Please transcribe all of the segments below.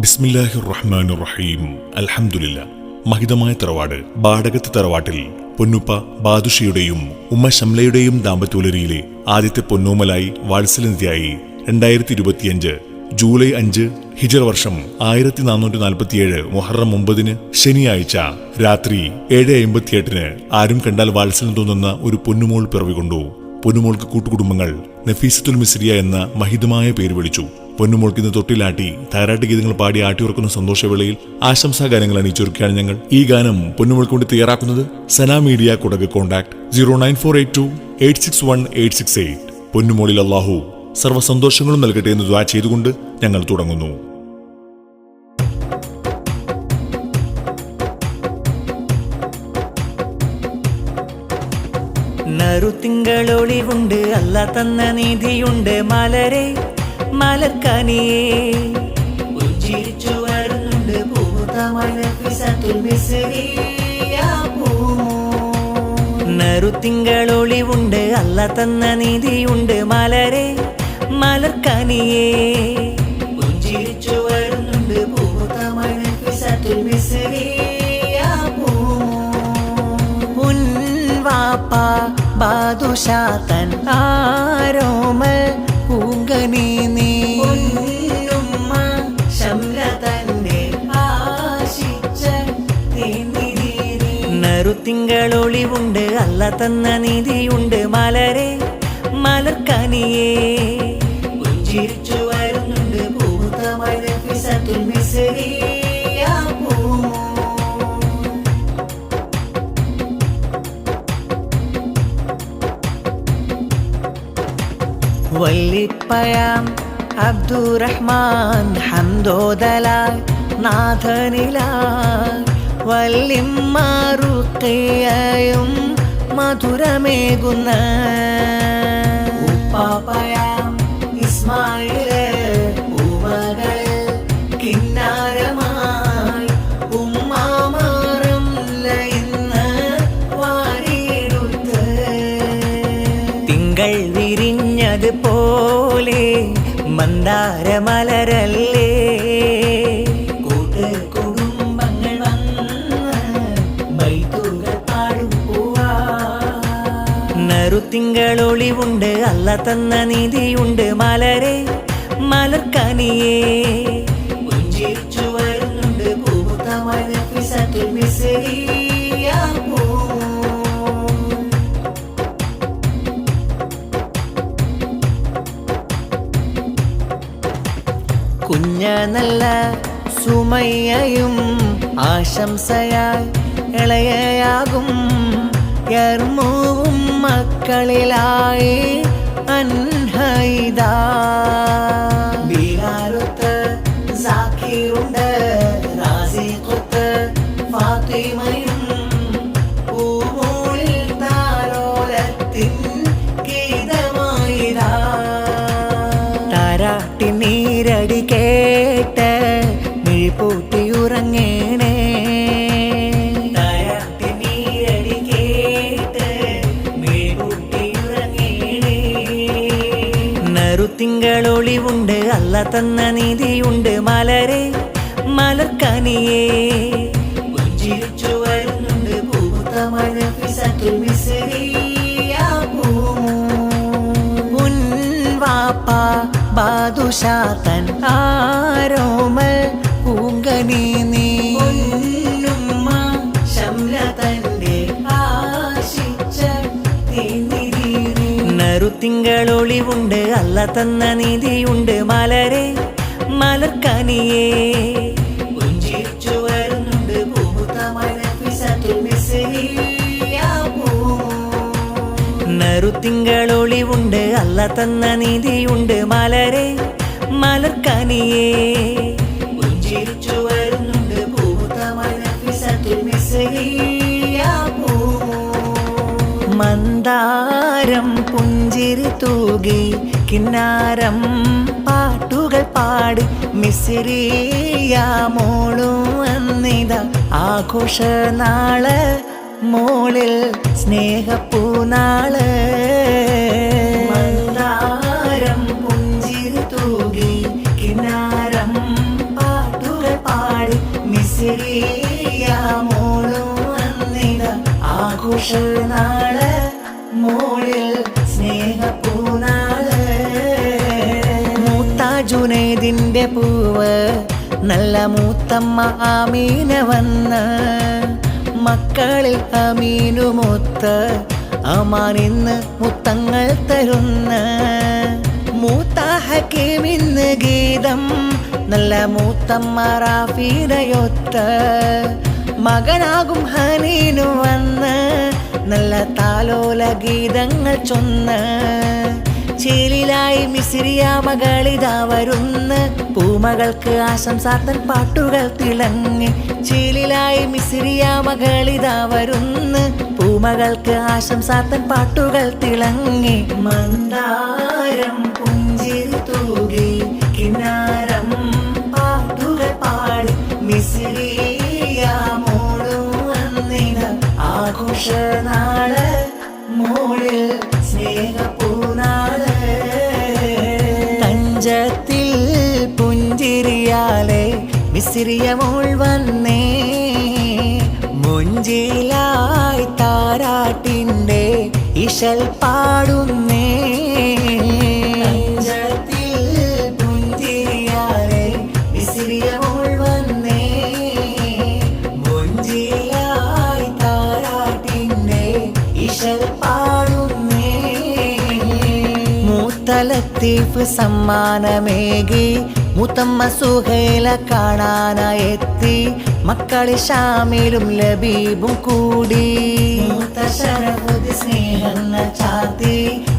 ബിസ്മില്ലാഹിർ റഹ്മാനിർ റഹീം. അൽഹംദുലില്ലാ. മഹിതമായ തറവാട് ബാടകത്ത് തറവാട്ടിൽ പൊന്നുപ്പ ബാദുഷയുടെയും ഉമ്മ ഷംലയുടെയും ദാമ്പത്യോലരിയിലെ ആദ്യത്തെ പൊന്നോമലായി വാത്സല്യനിധിയായി 2025 ജൂലൈ 5 ഹിജറ വർഷം 1447 മുഹറം 9 ശനിയാഴ്ച രാത്രി 7:58 ആരും കണ്ടാൽ വാത്സല്യം തോന്നുന്ന ഒരു പൊന്നുമോൾ പിറവികൊണ്ടു. പൊന്നുമോൾക്ക് കൂട്ടുകുടുംബങ്ങൾ നഫീസത്തുൽ മിസ്രിയ എന്ന മഹിതമായ പേര് വിളിച്ചു. പൊന്നുമോൾക്ക് ഇന്ന് തൊട്ടിലാട്ടി താരാട്ട് ഗീതങ്ങൾ പാടി ആട്ടിയുറക്കുന്ന സന്തോഷവേളയിൽ ആശംസാഗാനങ്ങൾ അണിയിച്ചൊരുക്കുകയാണ് ഞങ്ങൾ. ഈ ഗാനം പൊന്നുമോൾക്ക് വേണ്ടി തയ്യാറാക്കുന്നത് സന മീഡിയ കുടക്. കോൺടാക്ട് 09482861868. പൊന്നുമോളിൽ അല്ലാഹു സർവ്വ സന്തോഷങ്ങളും നൽകട്ടെ എന്ന് ദുആ ചെയ്തുകൊണ്ട് ഞങ്ങൾ തുടങ്ങുന്നു. നറുത്തിങ്കളൊളിവുണ്ട്, അല്ല തന്ന നീതിയുണ്ട്, മലരെ മലർക്കനിയേ പുഞ്ചിരിച്ചു വരുന്നുണ്ട് നറുത്തിങ്കളൊളിവുണ്ട്, അല്ല തന്ന നീതിയുണ്ട്, മലരെ മലർക്കനിയേ പുഞ്ചിരിച്ചു വരുന്നുണ്ട് വാപ്പ ബാദുഷാത്തൻ ആരോമൽ പൂങ്കനി നീ ഉമ്മ ശംല തന്റെ ആശിച്ച നറുത്തിങ്കളൊളിവുണ്ട്, അല്ല തന്ന നീതിയുണ്ട്, മലരെ മലർക്കനിയേ പുഞ്ചിരിച്ചു വരുന്നുണ്ട് വല്ലിപ്പയാം അബ്ദുറഹ്മാൻ ഹംദോദലാൽ നാഥനിലാൽ വല്ലിമാറുക്കയും മധുരമേകുന്ന ഉപ്പാപ്പയാം ഇസ്മായില് ഉമകൾ കിന്നാരമായി ഉമ്മാമാറും ലയിന്ന് വാരിയെടുത്ത് തിങ്കൾ വിരിഞ്ഞത് പോലെ മന്ദാരമലരല്ലേ കൂട്ട് കുടുംബങ്ങൾ വന്ന് ബൈത്തുകൾ പാടും പോവാ. നറുത്തിങ്കളൊളിവുണ്ട്, അല്ല തന്ന നീതിയുണ്ട്, മലരെ മലർക്കനിയേ പുഞ്ചിരിച്ചു വരുന്നുണ്ട് കുഞ്ഞ നല്ല സുമയ്യയും ആശംസയായി ഇളയയാകും യർമൂവും മക്കളിലായി അൻഹൈദ ബിലാലുത്ത് സാക്കിറുണ്ട് റാസിഖുത്ത് ഫാത്തിമയും പൂമോളിൽ താരോലത്തിൻ ഗീതമായിരാ താരാട്ടി നീരടി കേട്ട് മിഴിപൂട്ടിയുറങ്ങേണേ താരാട്ടി നീരടി കേട്ട് മിഴിപൂട്ടിയുറങ്ങേണേ നറുത്തിങ്കളൊളിവുണ്ട്, അല്ല തന്ന നീതിയുണ്ട്, മലരെ മലർക്കനിയേ പുഞ്ചിരിച്ചു വരുന്നുണ്ട് വാപ്പ ബാദുഷാത്തൻ ആരോമൽ പൂങ്കനി നീ ഉമ്മ ശംല തന്റെ ആശിച്ച നറുത്തിങ്കളൊളിവുണ്ട്, അല്ല തന്ന നീതിയുണ്ട്, മലരെ മലർക്കനിയേ പുഞ്ചിരിച്ചു വരുന്നുണ്ട് നറുത്തിങ്കളൊളിവുണ്ട്, അല്ല തന്ന നീതിയുണ്ട്, മലരെ മലർക്കനിയേ പുഞ്ചിരിച്ചു വരുന്നുണ്ട് മന്ദാരം പുഞ്ചിരി തൂകി കിന്നാരം പാട്ടുകൾ പാടി മിസ്രിയ മോളും വന്നിത ആഘോഷ നാള് മോളിൽ സ്നേഹപ്പൂനാള് മന്ദാരം പുഞ്ചിരി തൂകി കിന്നാരം പാട്ടുകൾ മിസ്രിയ മോളും വന്നിത ആഘോഷ നാള് മോളിൽ സ്നേഹപ്പൂനാള്. മൂത്ത ജുനൈദിന്റെ പൂവ് നല്ല മൂത്തമ്മ ആമീന വന്ന് മക്കളിൽ അമീനുമൊത്ത് അമാനിന്ന് മുത്തങ്ങൾ തരുന്ന മൂത്ത ഹക്കീമിന്ന് ഗീതം നല്ല മൂത്തമ്മ റാഫീനയൊത്ത് മകനാകും ഹനീനു വന്ന് നല്ല താലോല ഗീതങ്ങൾ ചൊന്ന് ചേലിലായി മിസ്രിയ മകളിതാ വരുന്ന് പൂമകൾക്ക് ആശംസാർത്തൻ പാട്ടുകൾ തിളങ്ങി. ചേലിലായി മിസ്രിയ മകളിതാ വരുന്ന് പൂമകൾക്ക് ആശംസാർത്തൻ പാട്ടുകൾ തിളങ്ങി. മന്ദാരം പുഞ്ചിരി തൂകി കിന്നാരം പാട്ടുകൾ പാടി മിസ്രിയ മോളും വന്നിത ആഘോഷ നാള് മോളിൽ സ്നേഹപ്പൂനാള്. തഞ്ചത്തിൽ പുഞ്ചിരിയാലെ മിസ്രിയ മോൾ വന്നേ മുഞ്ചിലായി താരാട്ടിൻ്റെ ഇശൽ പാടുന്നേ. തഞ്ചത്തിൽ പുഞ്ചിരിയാലെ മിസ്രിയ മോൾ വന്നേ മുഞ്ചിലായി താരാട്ടിൻ്റെ ഇശൽ പാടുന്നേ. ലത്തീഫ് സമ്മാനമേകി മുത്തമ്മ സുഹേല കാണാനായെത്തി മക്കളി ഷാമിലും ലബീബും കൂടി. മൂത്ത ശരഫുദ്ദീൻ സ്നേഹങ്ങൾ ചാർത്തി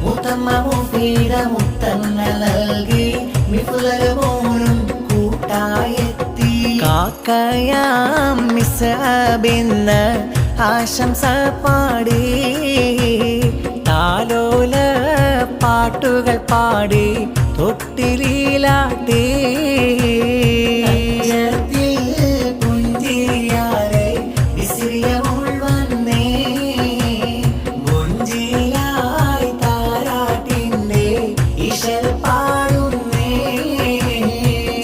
മുത്തമ്മ മുഫീദ മുത്തങ്ങൾ നൽകി മിഫ്ലൽ മോനും കൂട്ടായെത്തി. കാക്കയാം മിസ്അബിന്ന് ആശംസ പാടി താലോല പാട്ടുകൾ പാടി തൊട്ടിലാട്ടി. പുഞ്ചിരിയാലെ മിസ്രിയ മോൾ വന്നേ മുഞ്ചിലായി താരാട്ടിൻ്റെ ഇശൽ പാടുന്നേ.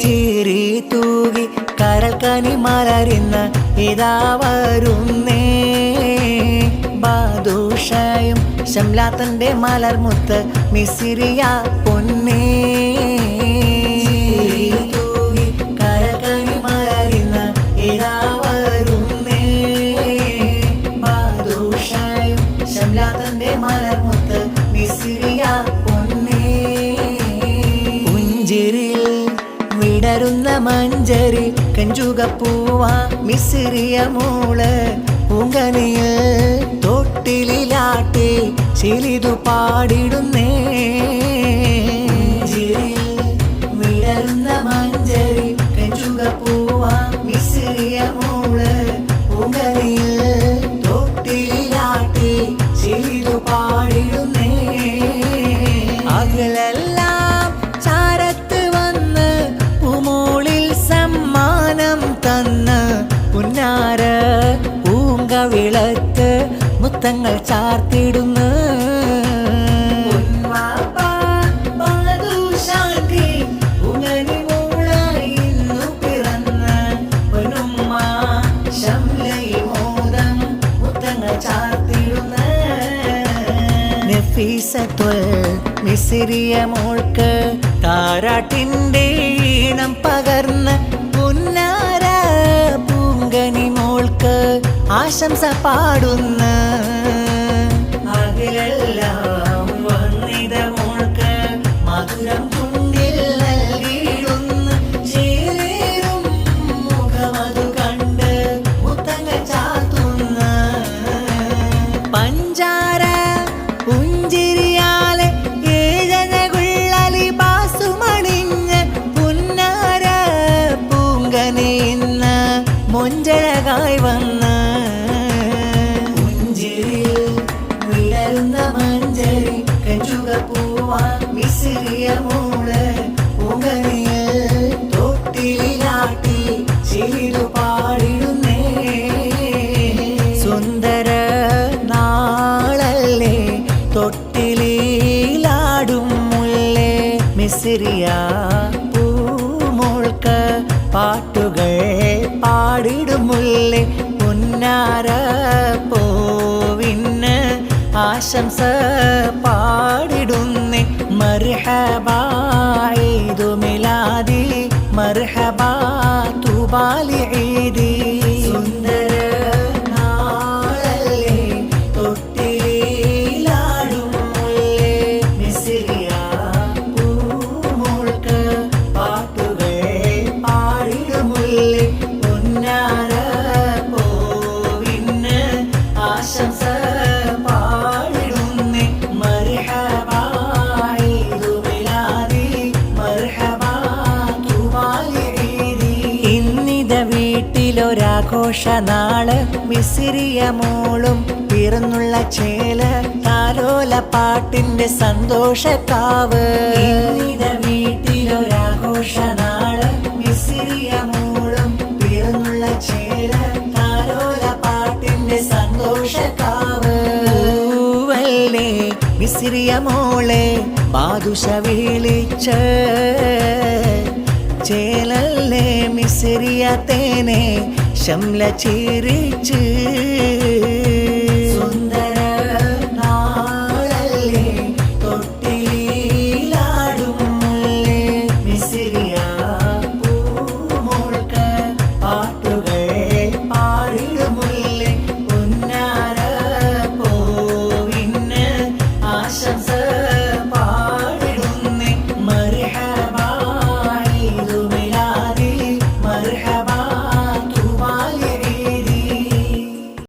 ചിരി തൂകി കരൽ കനി മലരുന്ന ഇതാ വരുന്നേ ബാദുഷയും ശംലാത്തന്റെ മലർമുത്ത് മിസ്രിയ പൊന്നേ. കരകണി മലരുന്ന ഇതാ വരുന്നേ ബാദുഷയും ശംലാത്തന്റെ മലർമുത്ത് മിസ്രിയ പൊന്നേ. പുഞ്ചിരിൽ വിടരുന്ന മഞ്ചരി കഞ്ചുകപ്പൂവ മിസ്രിയ മോള് പൂങ്കനിയിൽ തൊട്ടിലാട്ടി ശീലിതു പാടിടുന്നേ. വിടരുന്ന മഞ്ചരി കഞ്ചുകപ്പൂവ മിസ്രിയ മോള് പൂങ്കനിയിൽ തൊട്ടിലാട്ടി ശീലിതു പാടിടുന്നേ. അകലെല്ലാം ചാരത്ത് വന്ന് പൂമോളിൽ സമ്മാനം തന്ന് പുന്നാര പൂങ്കവിളക്ക് മുത്തങ്ങൾ ചാർത്തിടുന്നു. മിസ്രിയ മോൾക്ക് താരാട്ടിൻ്റെ ഈണം പകർന്ന് പുന്നാര പൂങ്കനി മോൾക്ക് ആശംസ പാടുന്ന. അകലെല്ലാം വന്നിത മോൾക്ക് മധുരം ചുണ്ടിൽ നൽകിയിടുന്ന. ചേരും മുഖമതു കണ്ട് മുത്തങ്ങൾ ചാർത്തുന്ന. പഞ്ചാര പുഞ്ചിരിയാലെ ഏഴനകുള്ളലി ബാസുമണിഞ്ഞ് പുന്നാര പൂങ്കനിന്ന് മൊഞ്ചഴകായി വന്ന. മഞ്ചരി കഞ്ചുകപ്പൂവ മിസ്രിയ മോള് പൂങ്കനിയിൽ തൊട്ടിലാട്ടി ശീലിതു പാടിടുന്നേ. സുന്ദര നാളല്ലേ തൊട്ടിലാടും മുല്ലേ മിസ്രിയ പൂമോൾക്ക് പാട്ടുകൾ പാട്ടുകൾ പാടിടുമുല്ലേ പുന്നാര പോവിന് ആശംസ പാടിടുന്നേ മർഹബാ ഈദു മിലാദി മർഹബാ തുബാലി ഈദി സുന്ദര നാളല്ലേ തൊട്ടിലാടും മുല്ലേ മിസ്രിയ പൂമോൾക്ക് പാട്ടുകൾ പാടിടുമുല്ലേ പൊന്നാര പോവിന് ആശംസ പാടിടുന്നേ മർഹബാ ഈദു മിലാദി മർഹബാ തുബാലി ഈദി ഇന്നിത വീട്ടിലൊരാഘോഷ നാള് മിസ്രിയ മോളും പിറന്നുള്ള ചേല താലോല പാട്ടിന്റെ സന്തോഷക്കാവ് ഇന്നിത വീട്ടിലൊരാഘോഷ നാള് മിസ്രിയ മോളും പിറന്നുള്ള ചേല താലോല പാട്ടിന്റെ സന്തോഷക്കാവ് പൂവല്ലേ മിസ്രിയ മോളെ ബാദുഷ വിളിച്ച ചേലല്ലേ മിസ്രിയ തേനെ ശംല ചിരിച്ച്